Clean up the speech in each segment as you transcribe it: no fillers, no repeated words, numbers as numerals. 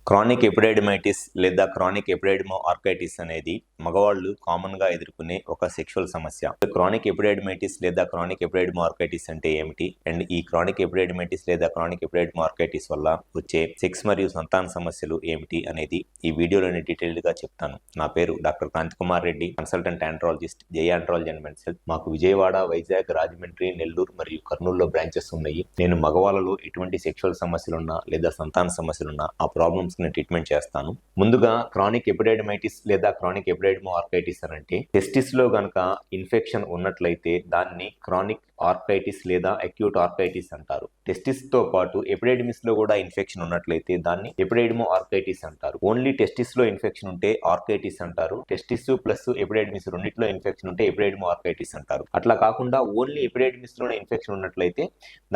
Chronic ఎపిడైడిమైటిస్ లేదా chronic ఎపిడైడిమో orchitis అనేది మగవాళ్ళు కామన్గా ఎదుర్కొనే ఒక సెక్షువల్ సమస్య. క్రానిక్ ఎపిడైడిమైటిస్ లేదా క్రానిక్ ఎపిడైడిమో ఆర్కైటిస్ అంటే ఏమిటి అండ్ ఈ క్రానిక్ ఎపిడైడిమైటిస్ లేదా క్రానిక్ ఎపిడైడిమో ఆర్కైటిస్ వల్ల వచ్చే సెక్స్ మరియు సంతాన సమస్యలు ఏమిటి అనేది ఈ వీడియోలోని డీటెయిల్డ్గా చెప్తాను. నా పేరు డాక్టర్ కాంతి కుమార్ రెడ్డి, కన్సల్టెంట్ ఆండ్రాలజిస్ట్, జై ఆండ్రాలజీ అండ్ మెన్స్ హెల్త్. మాకు విజయవాడ, వైజాగ్, రాజమండ్రి, నెల్లూరు మరియు కర్నూలులో బ్రాంచెస్ ఉన్నాయి. నేను మగవాళ్ళలో ఎటువంటి సెక్షువల్ సమస్యలున్నా లేదా సంతాన సమస్యలున్నా ఆ ప్రాబ్లమ్స్ ట్రీట్మెంట్ చేస్తాను. ముందుగా క్రానిక్ ఎపిడైడిమైటిస్ లేదా క్రానిక్ ఎపిడైడిమో ఆర్కైటిస్ అంటే టెస్టిస్ లో గనక ఇన్ఫెక్షన్ ఉన్నట్లయితే దాన్ని క్రానిక్ ఆర్కైటిస్ లేదా అక్యూట్ ఆర్కైటిస్ అంటారు. టెస్టిస్ తో పాటు ఎపిడైడిమిస్ లో కూడా ఇన్ఫెక్షన్ ఉన్నట్లయితే దాన్ని ఎపిడైడిమో ఆర్కైటిస్ అంటారు. ఓన్లీ టెస్టిస్ లో ఇన్ఫెక్షన్ ఉంటే ఆర్కైటిస్ అంటారు. టెస్టిస్ ప్లస్ ఎపిడైడిమిస్ రెండిట్లో ఇన్ఫెక్షన్ ఉంటే ఎపిడైడిమో ఆర్కైటిస్ అంటారు. అట్లా కాకుండా ఓన్లీ ఎపిడైడిమిస్ లోనే ఇన్ఫెక్షన్ ఉన్నట్లయితే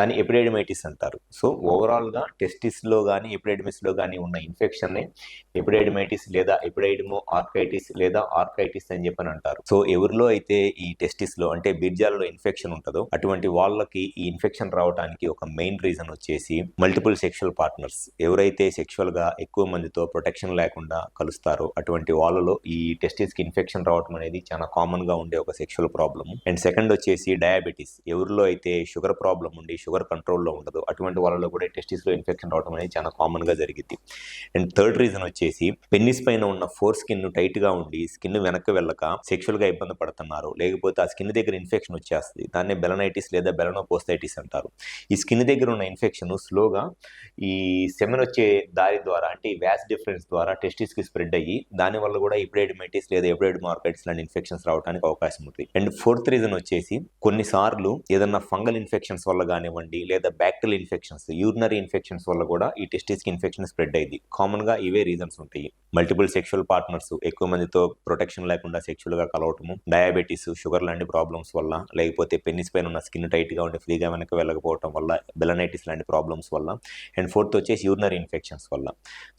దాన్ని ఎపిడైడిమైటిస్ అంటారు. సో ఓవరాల్ గా టెస్టిస్ లో కానీ ఎపిడైడిమిస్ లో కానీ ఉన్న ఇన్ఫెక్షన్ ని ఎపిడైడిమైటిస్ లేదా ఎపిడైడిమో ఆర్కైటిస్ లేదా ఆర్కైటిస్ అని చెప్పని అంటారు. సో ఎవరిలో అయితే ఈ టెస్టిస్ లో అంటే బీర్జాలలో ఇన్ఫెక్షన్ ఉంటుందో అటువంటి వాళ్ళకి ఈ ఇన్ఫెక్షన్ రావడానికి ఒక మెయిన్ రీజన్ వచ్చేసి మల్టిపుల్ సెక్షువల్ పార్ట్నర్స్. ఎవరైతే సెక్షువల్ గా ఎక్కువ మందితో ప్రొటెక్షన్ లేకుండా కలుస్తారో అటువంటి వాళ్ళలో ఈ టెస్టిస్ కి ఇన్ఫెక్షన్ రావడం అనేది చాలా కామన్ గా ఉండే ఒక సెక్షువల్ ప్రాబ్లమ్. అండ్ సెకండ్ వచ్చేసి డయాబెటీస్. ఎవరిలో అయితే షుగర్ ప్రాబ్లం ఉండి షుగర్ కంట్రోల్లో ఉండదు అటువంటి వాళ్ళలో కూడా టెస్టిస్ లో ఇన్ఫెక్షన్ రావడం అనేది చాలా కామన్ గా జరిగింది. అండ్ థర్డ్ రీజన్ వచ్చేసి పెన్నిస్ పైన ఉన్న ఫోర్ స్కిన్ టైట్ గా ఉండి స్కిన్ వెనక్కి వెళ్ళక సెక్షువల్ గా ఇబ్బంది పడుతున్నారు, లేకపోతే ఆ స్కిన్ దగ్గర ఇన్ఫెక్షన్ వచ్చేస్తుంది. దాన్ని బెలనైటిస్ లేదా బెలనోపోస్థైటిస్ అంటారు. ఈ స్కిన్ దగ్గర ఉన్న ఇన్ఫెక్షన్ స్లోగా ఈ సెమెన్ వచ్చే దారి ద్వారా అంటే ఈ వ్యాస్ డిఫరెన్స్ ద్వారా టెస్టిస్ కి స్ప్రెడ్ అయ్యి దానివల్ల కూడా ఎపిడైడిమైటిస్ లేదా ఎపిడైడిమో ఆర్కైటిస్ లాంటి ఇన్ఫెక్షన్స్ రావడానికి అవకాశం ఉంది. అండ్ ఫోర్త్ రీజన్ వచ్చేసి కొన్నిసార్లు ఏదన్నా ఫంగల్ ఇన్ఫెక్షన్స్ వల్ల కానివ్వండి లేదా బ్యాక్టీరియల్ ఇన్ఫెక్షన్స్, యూరినరీ ఇన్ఫెక్షన్స్ వల్ల కూడా ఈ టెస్టిస్ కి ఇన్ఫెక్షన్ స్ప్రెడ్ అయ్యింది. కామన్ గా ఇవే రీజన్స్ ఉంటాయి. మల్టిపుల్ సెక్షువల్ పార్ట్నర్స్, ఎక్కువ మందితో ప్రొటెక్షన్ లేకుండా సెక్షువల్ గా కలవటము, డయాబెటీస్, షుగర్ లాంటి ప్రాబ్లమ్స్ వల్ల, లేకపోతే పెన్నిస్ పైన ఉన్న స్కిన్ టైట్ గా ఉండి ఫ్రీగా వెనక్కి వెళ్ళకపోవడం వల్ల, బెలనైటిస్ లాంటి ప్రాబ్లమ్స్ వల్ల, అండ్ ఫోర్త్ వచ్చేసి యూరినరీ ఇన్ఫెక్షన్స్ వల్ల.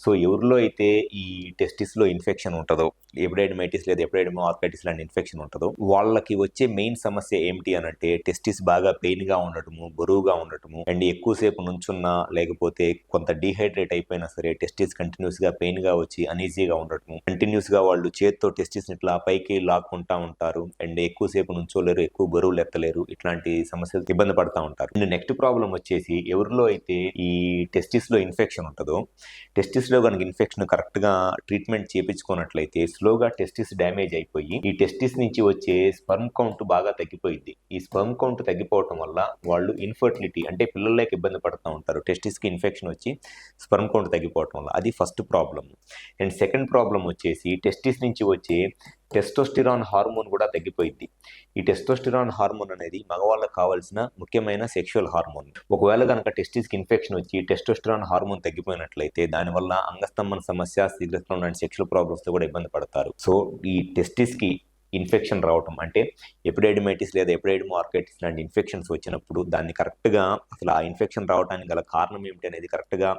సో ఎవరిలో అయితే ఈ టెస్టిస్ లో ఇన్ఫెక్షన్ ఉంటుందో, ఎపిడైడిమైటిస్ లేదా ఎపిడైడిమో ఆర్కైటిస్ లాంటి ఇన్ఫెక్షన్ ఉంటుందో వాళ్ళకి వచ్చే మెయిన్ సమస్య ఏమిటి అనంటే టెస్టిస్ బాగా పెయిన్ గా ఉండటము, బరువుగా ఉండటము, అండ్ ఎక్కువసేపు నుంచున్నా లేకపోతే కొంత డీహైడ్రేట్ అయిపోయినా సరే టెస్టిస్ కంటిన్యూస్ గా పెయిన్ గా వచ్చి అనీజీగా ఉండటము, కంటిన్యూస్ గా వాళ్ళు చేత్తో టెస్టిస్ ఇట్లా పైకి లాక్కుంటా ఉంటారు, అండ్ ఎక్కువసేపు నుంచోలేరు, ఎక్కువ బరువులు ఎత్తలేరు, ఇట్లాంటి సమస్యలు ఇబ్బంది పడతా ఉంటారు. అండ్ నెక్స్ట్ ప్రాబ్లం వచ్చేసి ఎవరిలో అయితే ఈ టెస్టిస్ లో ఇన్ఫెక్షన్ ఉంటుందో టెస్టిస్ లో కనుక ఇన్ఫెక్షన్ కరెక్ట్ గా ట్రీట్మెంట్ చేయించుకున్నట్లయితే స్లోగా టెస్టిస్ డ్యామేజ్ అయిపోయి ఈ టెస్టిస్ నుంచి వచ్చే స్పర్మ్ కౌంట్ బాగా తగ్గిపోయింది. ఈ స్పర్మ్ కౌంట్ తగ్గిపోవటం వల్ల వాళ్ళు ఇన్ఫర్టిలిటీ అంటే పిల్లలకి ఇబ్బంది పడుతూ ఉంటారు. టెస్టిస్ కి ఇన్ఫెక్షన్ వచ్చి స్పర్మ్ కౌంట్ తగ్గిపోవటం వల్ల అది first problem. And second problem వచ్చేసి టెస్టిస్ నుంచి వచ్చే టెస్టోస్టిరాన్ హార్మోన్ కూడా తగ్గిపోయింది. ఈ టెస్టోస్టిరాన్ హార్మోన్ అనేది మగవాళ్ళకి కావాల్సిన ముఖ్యమైన సెక్షువల్ హార్మోన్. ఒకవేళ కనుక టెస్టిస్కి ఇన్ఫెక్షన్ వచ్చి టెస్టోస్టిరాన్ హార్మోన్ తగ్గిపోయినట్లయితే దానివల్ల అంగస్తంభన సమస్య, శీఘ్రస్ఖలనం లాంటి సెక్షువల్ ప్రాబ్లమ్స్తో కూడా ఇబ్బంది పడతారు. సో ఈ టెస్టిస్కి ఇన్ఫెక్షన్ రావటం అంటే ఎపిడైడిమైటిస్ లేదా ఎపిడైడిమో ఆర్కైటిస్ లాంటి ఇన్ఫెక్షన్స్ వచ్చినప్పుడు దాన్ని కరెక్ట్గా అసలు ఆ ఇన్ఫెక్షన్ రావడానికి గల కారణం ఏమిటి అనేది కరెక్ట్గా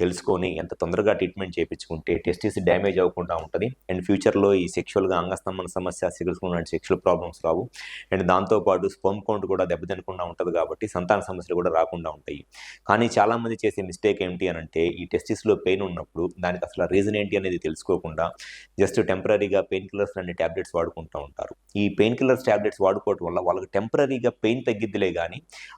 తెలుసుకొని ఎంత తొందరగా ట్రీట్మెంట్ చేయించుకుంటే టెస్టిస్ డ్యామేజ్ అవ్వకుండా ఉంటుంది. అండ్ ఫ్యూచర్లో ఈ సెక్షువల్గా అంగస్తంభన సమస్య, శీఘ్రస్ఖలనం లాంటి సెక్షువల్ ప్రాబ్లమ్స్ రావు. అండ్ దాంతోపాటు స్పర్మ్ కౌంట్ కూడా దెబ్బతినకుండా ఉంటుంది కాబట్టి సంతాన సమస్యలు కూడా రాకుండా ఉంటాయి. కానీ చాలామంది చేసే మిస్టేక్ ఏంటి అని అంటే ఈ టెస్టిస్లో పెయిన్ ఉన్నప్పుడు దానికి అసలు రీజన్ ఏంటి అనేది తెలుసుకోకుండా జస్ట్ టెంపరీగా పెయిన్ కిల్లర్స్ లాంటి ట్యాబ్లెట్స్ వాడుకుంటూ ఉంటారు. ఈ పెయిన్ కిల్లర్స్ ట్యాబ్లెట్స్ వాడుకోవడం వల్ల వాళ్ళకి టెంపరీగా పెయిన్ తగ్గిద్దిలే కానీ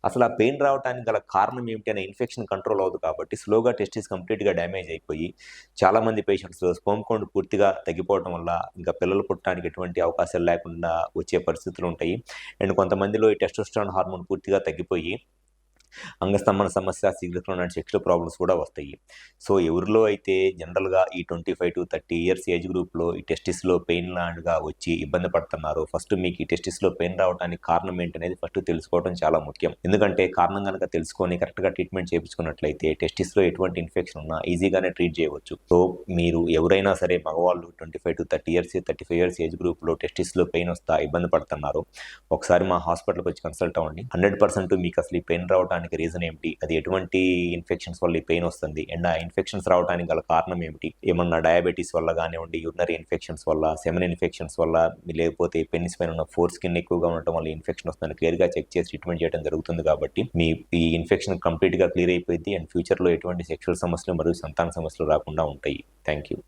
అసలు ఆ పెయిన్ రావడానికి గల కారణం ఏమిటి అనే ఇన్ఫెక్షన్ కంట్రోల్ అవ్వదు కాబట్టి స్లోగా టెస్టిస్ కంప్లీట్గా డ్యామేజ్ అయిపోయి చాలామంది పేషెంట్స్ స్పర్మ్ కౌంట్ పూర్తిగా తగ్గిపోవడం వల్ల ఇంకా పిల్లలు పుట్టడానికి ఎటువంటి అవకాశాలు లేకుండా వచ్చే పరిస్థితులు ఉంటాయి. అండ్ కొంతమందిలో ఈ టెస్టోస్టెరాన్ హార్మోన్ పూర్తిగా తగ్గిపోయి అంగస్తంభన సమస్య, శీఘ్రస్ఖలనం లాంటి సెక్షువల్ ప్రాబ్లమ్స్ కూడా వస్తాయి. సో ఎవరిలో అయితే జనరల్గా ఈ 25 to 30 ఇయర్స్ ఏజ్ గ్రూప్లో ఈ టెస్టిస్లో పెయిన్ లాంటిగా వచ్చి ఇబ్బంది పడుతున్నారో ఫస్ట్ మీకు ఈ టెస్టిస్లో పెయిన్ రావడానికి కారణం ఏంటనేది ఫస్ట్ తెలుసుకోవడం చాలా ముఖ్యం. ఎందుకంటే కారణం కనుక తెలుసుకొని కరెక్ట్గా ట్రీట్మెంట్ చేయించుకున్నట్లయితే టెస్టిస్లో ఎటువంటి ఇన్ఫెక్షన్ ఉన్నా ఈజీగానే ట్రీట్ చేయవచ్చు. సో మీరు ఎవరైనా సరే మగవాళ్ళు 25 to 30 ఇయర్స్ 35 ఇయర్స్ ఏజ్ గ్రూప్లో టెస్టిస్లో పెయిన్ వస్తా ఇబ్బంది పడుతున్నారు ఒకసారి మా హాస్పిటల్కి వచ్చి కన్సల్ట్ అవ్వండి. 100% మీకు అసలు ఈ పెయిన్ రావడానికి రావడానికి రీజన్ ఏమిటి, అది ఎటువంటి ఇన్ఫెక్షన్స్ వల్ల ఈ పెయిన్ వస్తుంది, అండ్ ఆ ఇన్ఫెక్షన్స్ రావడానికి గల కారణం ఏమిటి, ఏమన్నా డయాబెటీస్ వల్ల కానివ్వండి, యూరినరీ ఇన్ఫెక్షన్స్ వల్ల, సెమిన్ ఇన్ఫెక్షన్స్ వల్ల, లేకపోతే పెనిస్ పైన ఉన్న ఫోర్ స్కిన్ ఎక్కువగా ఉండటం వల్ల ఇన్ఫెక్షన్ వస్తుందని క్లియర్గా చెక్ చేసి ట్రీట్మెంట్ చేయడం జరుగుతుంది. కాబట్టి మీ ఈ ఇన్ఫెక్షన్ కంప్లీట్గా క్లియర్ అయిపోయింది అండ్ ఫ్యూచర్లో ఎటువంటి సెక్షువల్ సమస్యలు మరియు సంతాన సమస్యలు రాకుండా ఉంటాయి. Thank you.